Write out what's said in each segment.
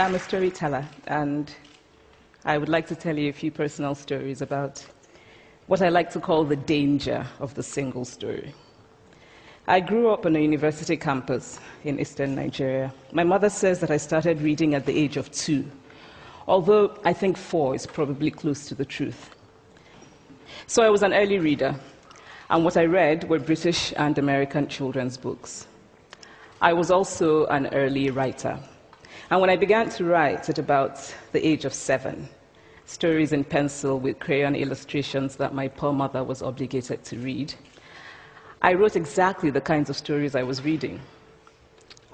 I'm a storyteller, and I would like to tell you a few personal stories about what I like to call the danger of the single story. I grew up on a university campus in eastern Nigeria. My mother says that I started reading at the age of 2, although I think 4 is probably close to the truth. So I was an early reader, and what I read were British and American children's books. I was also an early writer. And when I began to write at about the age of 7, stories in pencil with crayon illustrations that my poor mother was obligated to read, I wrote exactly the kinds of stories I was reading.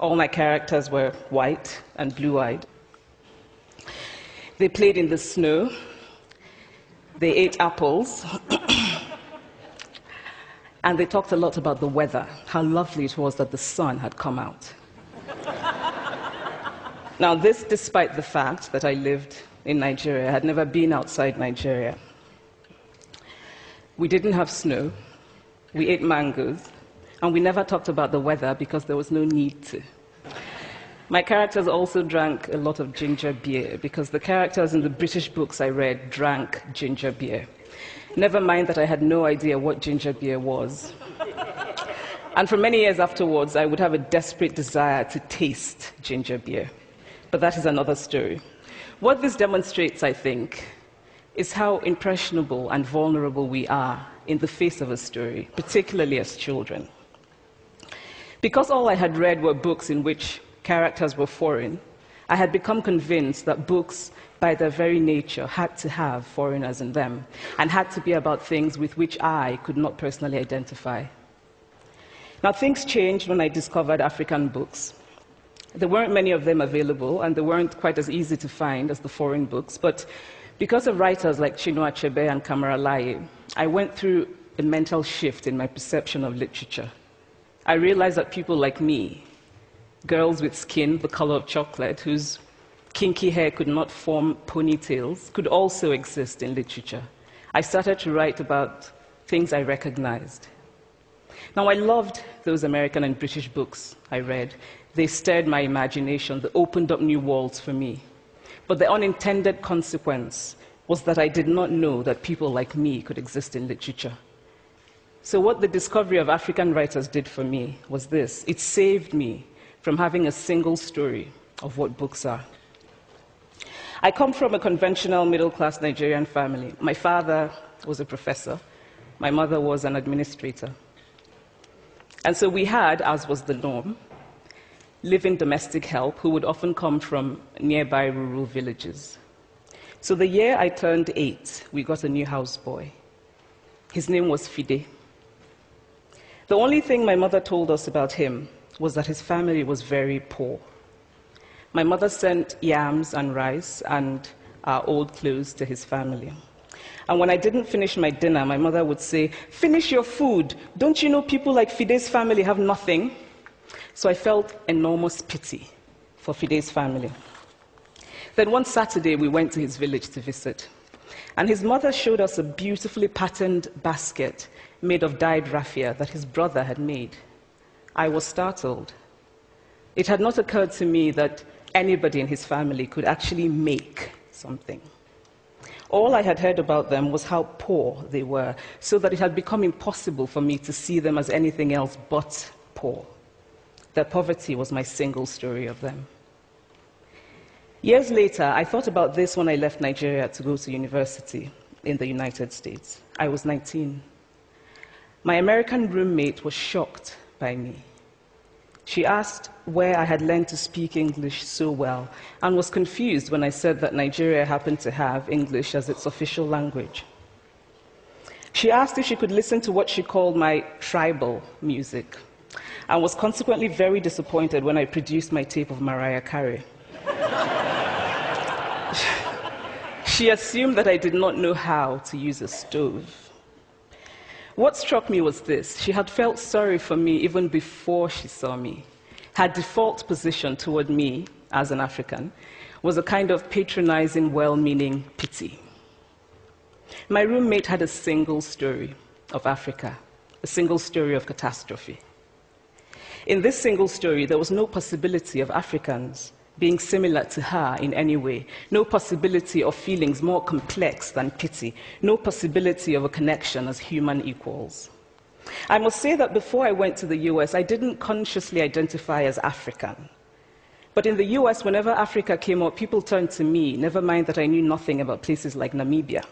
All my characters were white and blue-eyed. They played in the snow. They ate apples. And they talked a lot about the weather, how lovely it was that the sun had come out. Now, this despite the fact that I lived in Nigeria. I had never been outside Nigeria. We didn't have snow. We ate mangoes. And we never talked about the weather because there was no need to. My characters also drank a lot of ginger beer because the characters in the British books I read drank ginger beer. Never mind that I had no idea what ginger beer was. And for many years afterwards, I would have a desperate desire to taste ginger beer. But that is another story. What this demonstrates, I think, is how impressionable and vulnerable we are in the face of a story, particularly as children. Because all I had read were books in which characters were foreign, I had become convinced that books, by their very nature, had to have foreigners in them, and had to be about things with which I could not personally identify. Now, things changed when I discovered African books. There weren't many of them available, and they weren't quite as easy to find as the foreign books, but because of writers like Chinua Achebe and Kamara Laye, I went through a mental shift in my perception of literature. I realized that people like me, girls with skin the color of chocolate, whose kinky hair could not form ponytails, could also exist in literature. I started to write about things I recognized. Now, I loved those American and British books I read. They stirred my imagination. They opened up new worlds for me. But the unintended consequence was that I did not know that people like me could exist in literature. So what the discovery of African writers did for me was this. It saved me from having a single story of what books are. I come from a conventional middle-class Nigerian family. My father was a professor. My mother was an administrator. And so we had, as was the norm, live-in domestic help who would often come from nearby rural villages. So the year I turned 8, we got a new houseboy. His name was Fide. The only thing my mother told us about him was that his family was very poor. My mother sent yams and rice and our old clothes to his family. And when I didn't finish my dinner, my mother would say, "Finish your food. Don't you know people like Fide's family have nothing?" So I felt enormous pity for Fide's family. Then one Saturday, we went to his village to visit. And his mother showed us a beautifully patterned basket made of dyed raffia that his brother had made. I was startled. It had not occurred to me that anybody in his family could actually make something. All I had heard about them was how poor they were, so that it had become impossible for me to see them as anything else but poor. Their poverty was my single story of them. Years later, I thought about this when I left Nigeria to go to university in the United States. I was 19. My American roommate was shocked by me. She asked where I had learned to speak English so well, and was confused when I said that Nigeria happened to have English as its official language. She asked if she could listen to what she called my tribal music, and was consequently very disappointed when I produced my tape of Mariah Carey. She assumed that I did not know how to use a stove. What struck me was this. She had felt sorry for me even before she saw me. Her default position toward me, as an African, was a kind of patronizing, well-meaning pity. My roommate had a single story of Africa, a single story of catastrophe. In this single story, there was no possibility of Africans being similar to her in any way, no possibility of feelings more complex than pity, no possibility of a connection as human equals. I must say that before I went to the US, I didn't consciously identify as African. But in the US, whenever Africa came up, people turned to me, never mind that I knew nothing about places like Namibia.